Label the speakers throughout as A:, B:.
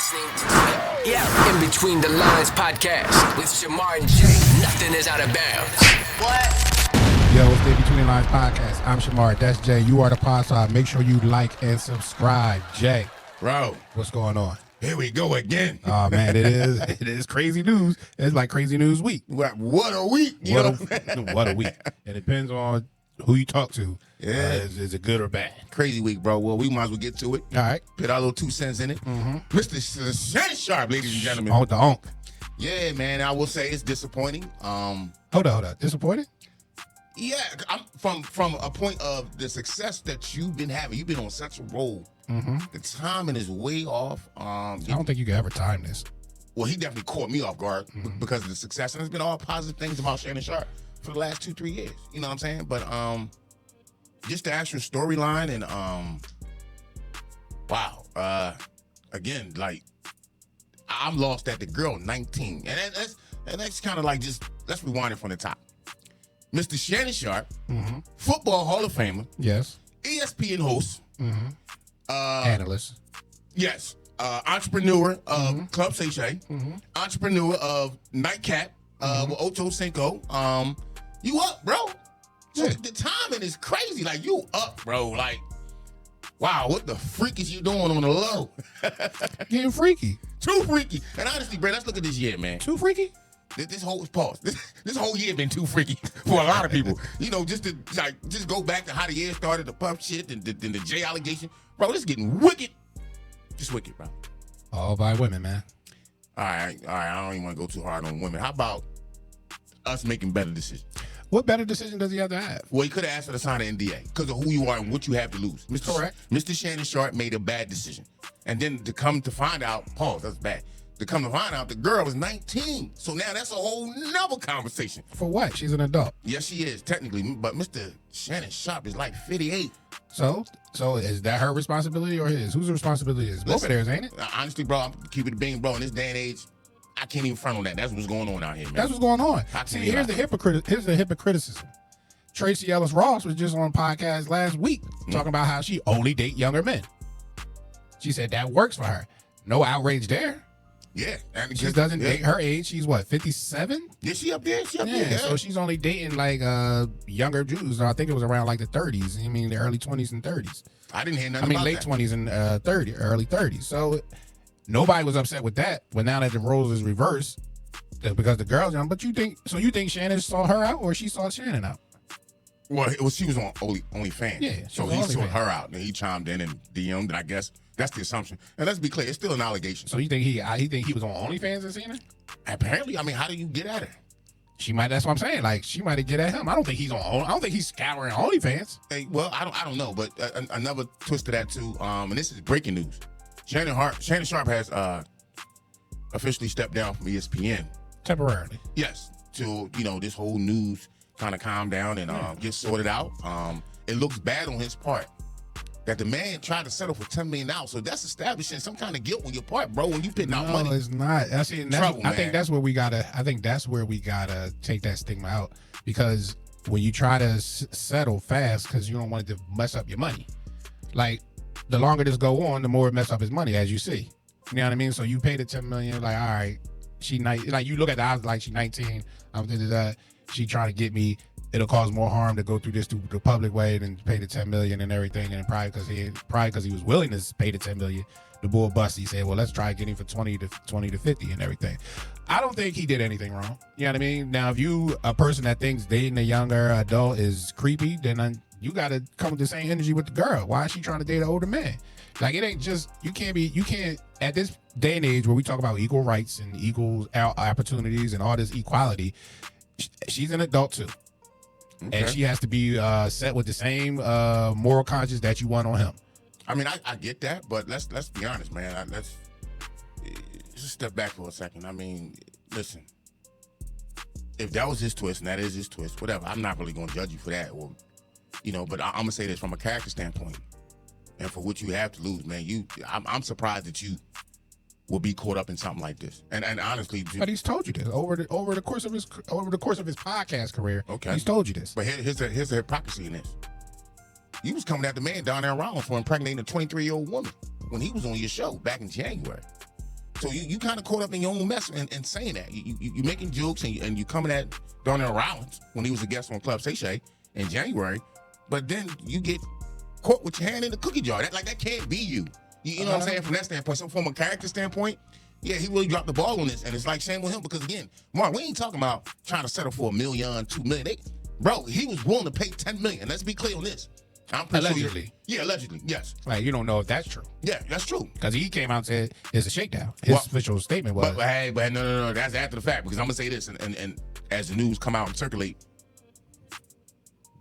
A: listening to In Between the Lines podcast with Shamar and Jay. Nothing is out of bounds. What?
B: Yo, it's the In Between the Lines podcast. I'm Shamar. That's Jay. You are the pod side. Make sure you like and subscribe. Jay.
C: Bro.
B: What's going on?
C: Here we go again.
B: Oh, man, it is crazy news. It's like crazy news week.
C: What a week.
B: What a week. It depends on who you talk to.
C: Yeah.
B: Is it good or bad?
C: Crazy week, bro. Well, we might as well get to it.
B: All right.
C: Put our little 2 cents in it. Mr. Shannon Sharpe, ladies and gentlemen.
B: On the onk.
C: Yeah, man. I will say it's disappointing.
B: Hold on. Disappointed?
C: Yeah, I'm from a point of the success that you've been having. You've been on such a roll. The timing is way off.
B: I don't think you can ever time this.
C: Well, he definitely caught me off guard because of the success. And there's been all positive things about Shannon Sharpe for the last 2-3 years. You know what I'm saying? But just the actual storyline and wow. Again, like I'm lost at the girl 19. And that's kind of like just let's rewind it from the top. Mr. Shannon Sharpe, football Hall of Famer.
B: Yes.
C: ESPN host.
B: Analyst.
C: Yes. Entrepreneur of Club Seychelles. Entrepreneur of Nightcap with Ocho Cinco. You up, bro. So the timing is crazy. Like, you up, bro. Like, wow, what the freak is you doing on the low?
B: Getting freaky.
C: Too freaky. And honestly, bro, let's look at this year, man.
B: Too freaky?
C: This whole pause. This whole year been too freaky for a lot of people. You know, just go back to how the year started, the puff shit, and the J allegation. Bro, this is getting wicked. Just wicked, bro.
B: All by women, man.
C: All right. I don't even want to go too hard on women. How about us making better decisions?
B: What better decision does he have to have?
C: Well, he could have asked for the sign of NDA because of who you are and what you have to lose.
B: Correct.
C: Mr. Shannon Sharpe made a bad decision. And then to come to find out, pause, that's bad. To come to find out, the girl was 19. So now that's a whole nother conversation.
B: For what? She's an adult.
C: Yes, she is, technically. But Mr. Shannon Sharpe is like 58.
B: So is that her responsibility or his? Whose responsibility is? Both of theirs, ain't it?
C: Honestly, bro, I'm keep it being, bro. In this day and age, I can't even front on that. That's what's going on out here, man.
B: That's what's going on. See, here's the hypocriticism. Traciee Ross was just on a podcast last week talking about how she only date younger men. She said that works for her. No outrage there.
C: Yeah.
B: She doesn't date her age. She's what, 57?
C: Yeah, she up there.
B: Yeah, so she's only dating like younger Jews. I think it was around like the 30s. I mean, the early 20s and 30s.
C: I didn't hear nothing about
B: late
C: that.
B: 20s and early 30s. So nobody was upset with that. But now that the roles is reversed, because the girl's young. But you think Shannon saw her out or she saw Shannon out?
C: Well, she was on OnlyFans.
B: Yeah.
C: So he saw her out and he chimed in and DM'd, and I guess that's the assumption. And let's be clear, it's still an allegation.
B: So you think he was on OnlyFans and seen her?
C: Apparently, I mean, how do you get at her?
B: She might. That's what I'm saying. Like, she might have get at him. I don't think he's scouring OnlyFans.
C: Hey, well, I don't know, but another twist to that too. And this is breaking news. Shannon Sharpe has officially stepped down from ESPN
B: Temporarily.
C: Yes, to this whole news kind of calm down and get sorted out. It looks bad on his part that the man tried to settle for $10 million. So that's establishing some kind of guilt on your part, bro. When you putting out money,
B: no, it's not. I think that's where we gotta. I think that's where we gotta take that stigma out, because when you try to settle fast, because you don't want it to mess up your money. Like, the longer this go on, the more it mess up his money, as you see. You know what I mean? So you pay the $10 million. Like, all right, like you look at the odds, like she's 19. She trying to get me. It'll cause more harm to go through this through the public way than pay the $10 million and everything. And probably because he was willing to pay the $10 million, the bull bust. He said, "Well, let's try getting for 20 to 50 and everything." I don't think he did anything wrong. You know what I mean? Now, if you a person that thinks dating a younger adult is creepy, then you got to come with the same energy with the girl. Why is she trying to date an older man? Like, it ain't just you can't at this day and age where we talk about equal rights and equal opportunities and all this equality. She's an adult too. Okay. And she has to be set with the same moral conscience that you want on him.
C: I mean, I get that, but let's be honest, man. Let's just step back for a second. I mean, listen, if that was his twist and that is his twist, whatever, I'm not really going to judge you for that. Or, but I'm going to say this from a character standpoint. And for what you have to lose, man, I'm surprised that you will be caught up in something like this. And honestly,
B: but he's told you this over the course of his podcast career.
C: Okay,
B: he's told you this.
C: But here's the hypocrisy in this. You was coming at the man down there around for impregnating a 23-year-old woman when he was on your show back in January. So you kind of caught up in your own mess and saying that. You making jokes and you coming at Darnell Rollins when he was a guest on Club Shay Shay in January, but then you get caught with your hand in the cookie jar. That can't be you. You know what I'm saying? From that standpoint. So from a character standpoint, yeah, he really dropped the ball on this, and it's like shame with him because again, Mark, we ain't talking about trying to settle for $1 million, $2 million. Bro, he was willing to pay $10 million. Let's be clear on this. I'm pretty
B: allegedly.
C: Sure allegedly, yes.
B: Like, you don't know if that's true.
C: Yeah, that's true.
B: Because he came out and said it's a shakedown. His official statement was.
C: But no, that's after the fact because I'm gonna say this, and as the news come out and circulate,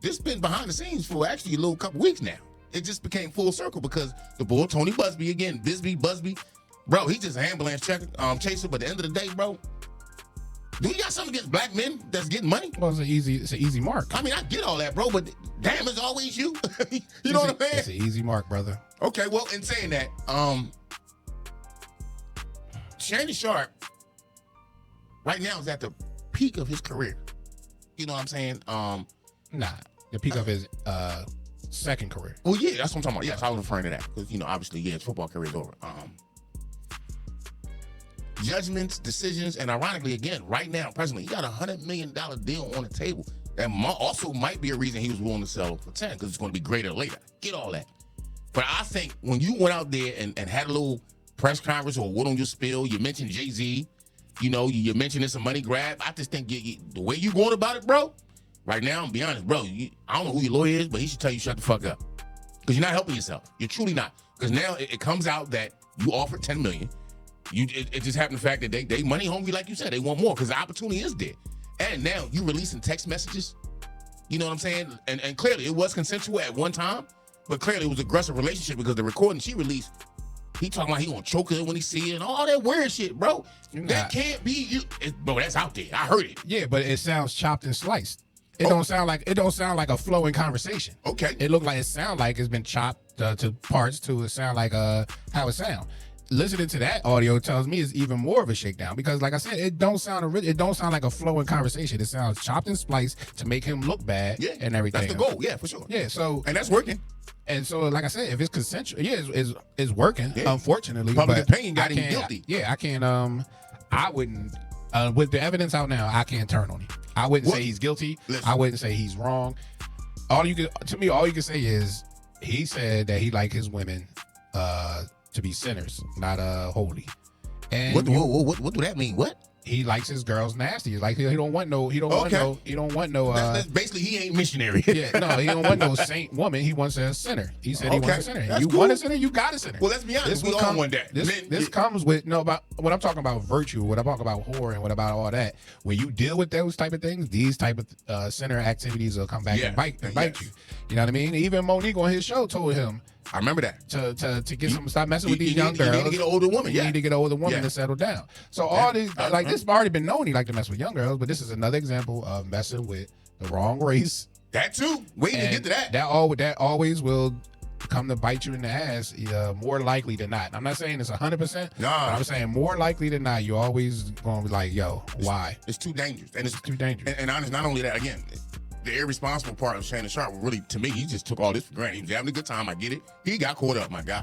C: this been behind the scenes for actually a little couple weeks now. It just became full circle because the boy Tony Busby again, Busby, bro, he just an ambulance chaser. But at the end of the day, bro, do you got something against black men that's getting money?
B: Well, it's an easy mark.
C: I mean, I get all that, bro, but damn, it's always you. You know what I'm saying?
B: It's an easy mark, brother.
C: Okay, well, in saying that, Shannon Sharpe right now is at the peak of his career. You know what I'm saying?
B: The peak of his second career.
C: Well, yeah, that's what I'm talking about. Yes, I was referring to that because obviously, his football career is over. Judgments, decisions, and ironically, again, right now, presently, he got a $100 million deal on the table. That also might be a reason he was willing to sell for 10 because it's going to be greater later. Get all that. But I think when you went out there and had a little press conference or what on your spill, you mentioned Jay-Z, you mentioned it's a money grab. I just think the way you going about it, bro, right now, I'm be honest, bro, I don't know who your lawyer is, but he should tell you shut the fuck up because you're not helping yourself. You're truly not. Because now it comes out that you offered $10 million. It just happened the fact that they money hungry, like you said. They want more because the opportunity is there. And now you releasing text messages. You know what I'm saying? And clearly it was consensual at one time, but clearly it was an aggressive relationship because the recording she released, he talking about he gonna choke her when he see it and all that weird shit, bro. That can't be you. Bro, that's out there. I heard it.
B: Yeah, but it sounds chopped and sliced. It don't sound like a flowing conversation.
C: Okay.
B: It sound like it's been chopped to parts to it sound like how it sound. Listening to that audio tells me it's even more of a shakedown because, like I said, it don't sound like a flowing conversation. It sounds chopped and spliced to make him look bad and everything.
C: That's the goal, yeah, for sure.
B: Yeah,
C: and that's working.
B: And so, like I said, if it's consensual, it's working. Yeah. Unfortunately,
C: public opinion got him guilty.
B: Yeah, I can't. I wouldn't. With the evidence out now, I can't turn on him. I wouldn't say he's guilty. Listen. I wouldn't say he's wrong. All you can say is he said that he liked his women to be sinners, not holy. And
C: what do that mean? What?
B: He likes his girls nasty. Like he don't want no. That's
C: basically he ain't missionary.
B: Yeah, no, he don't want no saint woman. He wants a sinner. He said he wants a sinner. You want a sinner, you got a sinner.
C: Well, let's be honest. We all want that.
B: This comes with about when I'm talking about virtue. When I'm talking about whore and what about all that. When you deal with those type of things, these type of sinner activities will come back and bite you. You know what I mean? Even Monique on his show told him.
C: I remember that.
B: To get some, stop messing with these young girls.
C: You need to get an older woman.
B: You need to get an older woman to settle down. So all these, like this, already been known he like to mess with young girls, but this is another example of messing with the wrong race.
C: That too. Waiting to get to that.
B: That always will come to bite you in the ass. More likely than not. I'm not saying it's 100%. No. I'm saying more likely than not. You're always going to be like, why?
C: It's too dangerous. And it's
B: too dangerous.
C: And honest, not only that, again. The irresponsible part of Shannon Sharpe, really, to me, he just took all this for granted. He was having a good time. I get it. He got caught up, my guy.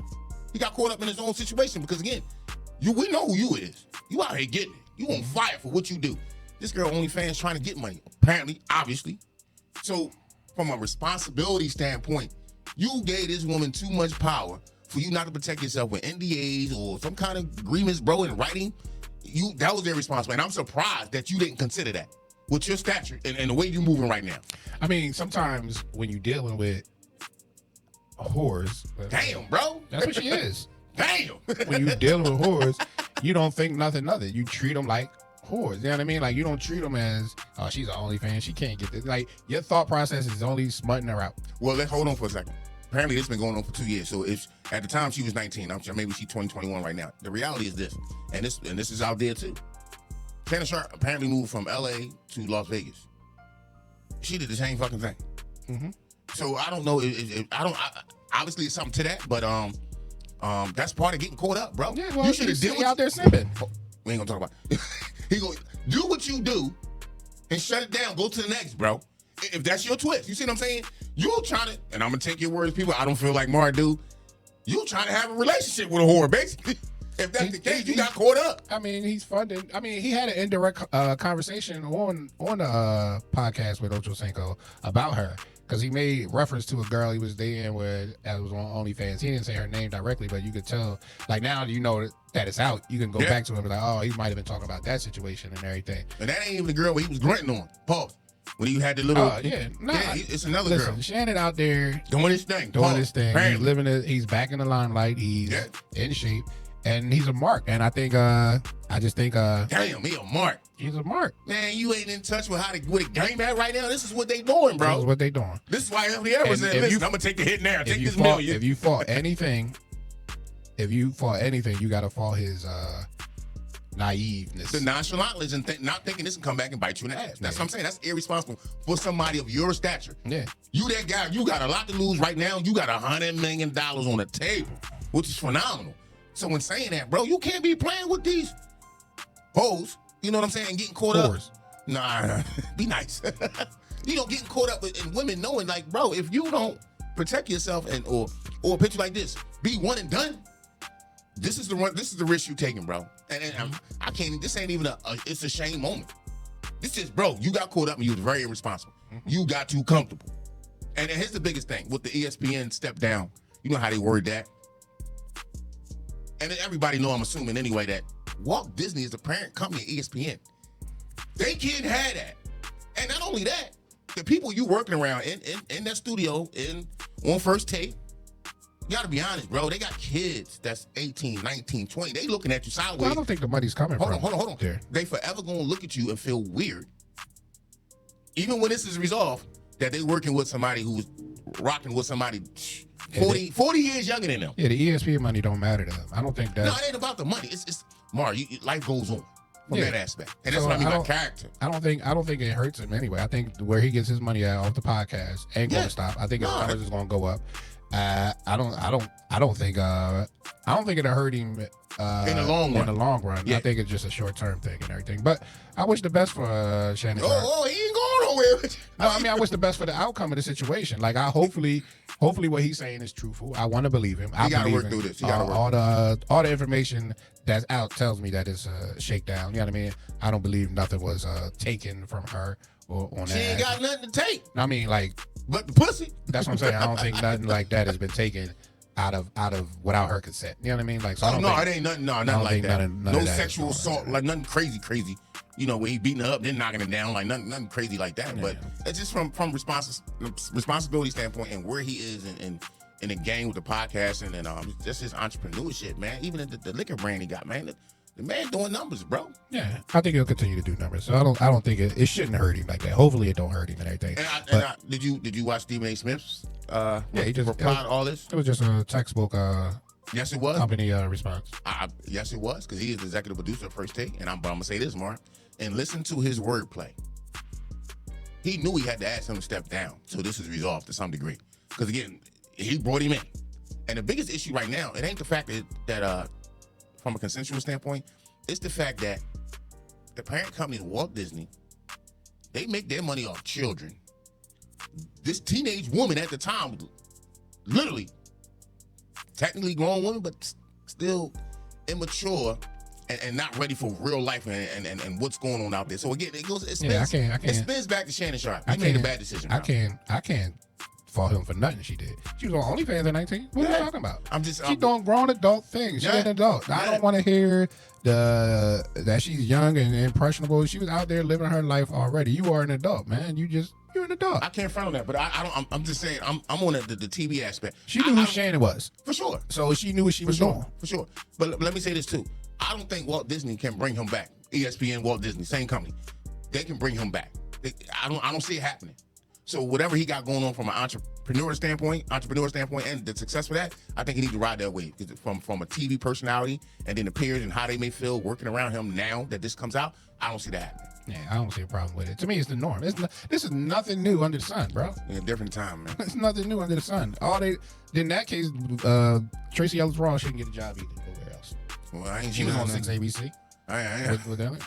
C: He got caught up in his own situation because, again, we know who you is. You out here getting it. You on fire for what you do. This girl OnlyFans trying to get money, apparently, obviously. So, from a responsibility standpoint, you gave this woman too much power for you not to protect yourself with NDAs or some kind of agreements, bro, in writing. That was irresponsible. And I'm surprised that you didn't consider that. With your stature and the way you're moving right now.
B: I mean, sometimes when you're dealing with whores.
C: Damn, bro.
B: That's what she is.
C: Damn.
B: When you're dealing with whores, you don't think nothing of it. You treat them like whores. You know what I mean? Like, you don't treat them as, oh, she's an OnlyFans. She can't get this. Like, your thought process is only smutting her out.
C: Well, let's hold on for a second. Apparently, this has been going on for 2 years. So, if at the time she was 19, I'm sure maybe she's 20, 21 right now. The reality is this, and this is out there too. Shannon Sharpe apparently moved from LA to Las Vegas. She did the same fucking thing. Mm-hmm. So I don't know. Obviously, it's something to that, but that's part of getting caught up, bro.
B: Yeah, well,
C: you should have
B: dealt out there simping.
C: We ain't gonna talk about it. He go do what you do and shut it down. Go to the next, bro. If that's your twist, you see what I'm saying? You trying to, and I'm gonna take your words, people. I don't feel like Mar do. You trying to have a relationship with a whore, basically. If that's the case, you got caught up.
B: I mean, he's funding. I mean, he had an indirect conversation on the podcast with Ocho Cinco about her. Because he made reference to a girl he was dating that was on OnlyFans. He didn't say her name directly, but you could tell. Like, now you know that it's out. You can go back to him and be like, oh, he might have been talking about that situation and everything.
C: And that ain't even the girl he was grunting on. Pause. When he had the little... it's another girl.
B: Shannon out there...
C: Doing his thing.
B: He's back in the limelight. He's in shape. And he's a mark. And I just think...
C: Damn, he a mark.
B: He's a mark.
C: Man, you ain't in touch with with the game at right now. This is what they doing, bro.
B: This is what they doing.
C: This is why every ever said, listen, I'm going to take the hit now. Take this million.
B: If you fought anything, you got to fault his naiveness.
C: The nonchalantness and not thinking this can come back and bite you in the ass. That's what I'm saying. That's irresponsible for somebody of your stature.
B: Yeah.
C: You that guy, you got a lot to lose right now. You got $100 million on the table, which is phenomenal. So in saying that, bro, you can't be playing with these hoes. You know what I'm saying? Getting caught up. Nah, be nice. Getting caught up in women knowing, like, bro, if you don't protect yourself or a picture like this, be one and done. This is the risk you taking, bro. And I can't. This ain't even it's a shame moment. This is, bro, you got caught up and you was very irresponsible. You got too comfortable. And here's the biggest thing with the ESPN step down. You know how they word that. And everybody know, I'm assuming anyway, that Walt Disney is the parent company of ESPN. They can't have that. And not only that, the people you working around in that studio on First Take, you gotta be honest, bro. They got kids that's 18, 19, 20. They looking at you sideways.
B: Well, I don't think the money's coming from.
C: Hold on.
B: There.
C: They forever gonna look at you and feel weird. Even when this is resolved, that they working with somebody who's rocking with somebody 40 years younger than them.
B: Yeah, the ESPN money don't matter to them. I don't think that.
C: No, it ain't about the money. It's Mar, life goes on from that aspect. And that's what I mean by character.
B: I don't think it hurts him ananyway. I think where he gets his money out off the podcast ain't gonna stop. I think his numbers is gonna go up. I don't think it'll hurt him
C: in the long run.
B: Yeah. I think it's just a short term thing and everything. But I wish the best for Shannon Sharpe.
C: Oh, he ain't going nowhere.
B: No, I mean, I wish the best for the outcome of the situation. Like, hopefully what he's saying is truthful. I want to believe him.
C: He got to work through this.
B: All the information that's out tells me that it's a shakedown. You know what I mean? I don't believe nothing was taken from her or on that.
C: She ain't got nothing to take.
B: I mean, like,
C: but the pussy.
B: That's what I'm saying. I don't think nothing like that has been taken out of without her consent. You know what I mean? Like, so
C: it ain't nothing. No, nothing like that.
B: None
C: no
B: of that
C: sexual assault, like nothing crazy. You know, where he beating her up, then knocking her down, like nothing crazy like that. Yeah. But it's just from responsibility standpoint and where he is in the game with the podcast and just his entrepreneurship, man. Even the liquor brand he got, man. The man doing numbers, bro.
B: Yeah, I think he'll continue to do numbers. So I don't think it shouldn't hurt him like that. Hopefully it don't hurt him and everything.
C: Did you watch Stephen A. Smith's?
B: He just
C: replied to all this.
B: It was just a textbook.
C: Yes, it was.
B: Company response.
C: Yes, it was, because he is the executive producer of First Take, but I'm gonna say this, Mark, and listen to his wordplay. He knew he had to ask him to step down, so this is resolved to some degree. Because again, he brought him in, and the biggest issue right now, it ain't the fact that from a consensual standpoint, it's the fact that the parent company, Walt Disney, they make their money off children. This teenage woman at the time, literally, technically grown woman, but still immature and not ready for real life and what's going on out there. So again, it spins back to Shannon Sharpe. He made a bad decision.
B: I can't fault him for nothing she did. She was on OnlyFans at 19. What are you talking about? She's doing grown adult things. She's an adult. I don't want to hear that she's young and impressionable. She was out there living her life already. You are an adult, man. You're an adult.
C: I can't front on that, but I'm just saying I'm on the TV aspect.
B: She knew who Shannon was.
C: For sure.
B: So she knew what she was doing.
C: For sure. But let me say this too. I don't think Walt Disney can bring him back. ESPN, Walt Disney, same company. They can bring him back. I don't see it happening. So whatever he got going on from an entrepreneur standpoint, and the success for that, I think he needs to ride that way. From a TV personality and then the peers and how they may feel working around him now that this comes out, I don't see that happening.
B: Yeah, I don't see a problem with it. To me, it's the norm. This is nothing new under the sun, bro.
C: In a different time, man.
B: It's nothing new under the sun. In that case, Traciee Ross shouldn't get a job either. Nowhere else.
C: Well, I ain't
B: she was on 6 ABC.
C: I
B: with them.